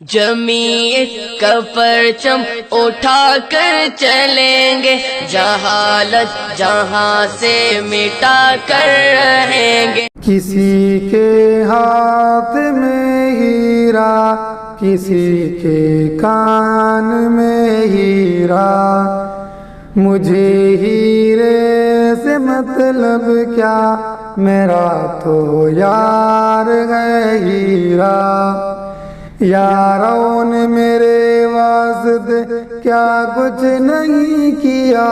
जमीयत का परचम उठा कर चलेंगे, जहालत जहां से मिटा कर रहेंगे। किसी के हाथ में हीरा, किसी के कान में हीरा, मुझे हीरे से मतलब क्या, मेरा तो यार है हीरा। यारों ने मेरे वास्ते क्या कुछ नहीं किया,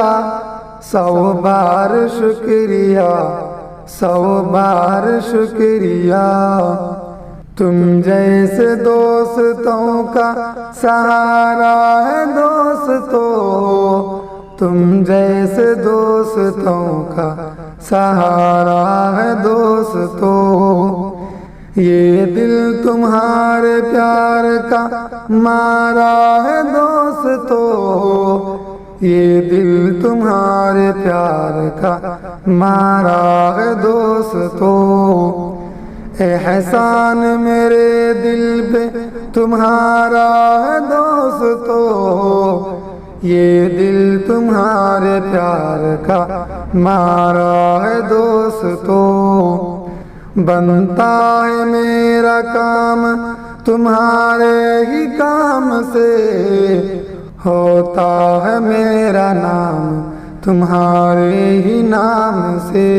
100 बार शुक्रिया, 100 बार शुक्रिया। तुम जैसे दोस्तों का सहारा है दोस्तों, तुम जैसे दोस्तों का सहारा है दोस्तों। ये दिल तुम्हारे प्यार का मारा है दोस्तों, ये दिल तुम्हारे प्यार का मारा है दोस्तों। एहसान मेरे दिल पे तुम्हारा है दोस्तों, ये दिल तुम्हारे प्यार का मारा है दोस्तों। बनता है मेरा काम तुम्हारे ही काम से, होता है मेरा नाम तुम्हारे ही नाम से।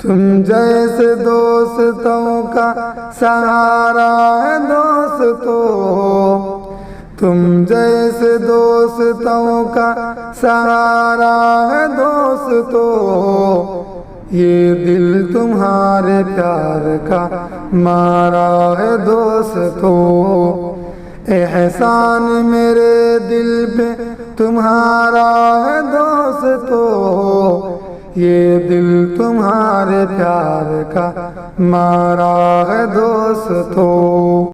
तुम जैसे दोस्तों का सहारा है दोस्तों, तुम जैसे दोस्तों का सहारा है दोस्तों। ये दिल तुम्हारे प्यार का मारा है दोस्तों। एहसान मेरे दिल पे तुम्हारा है दोस्तों, ये दिल तुम्हारे प्यार का मारा है दोस्तों।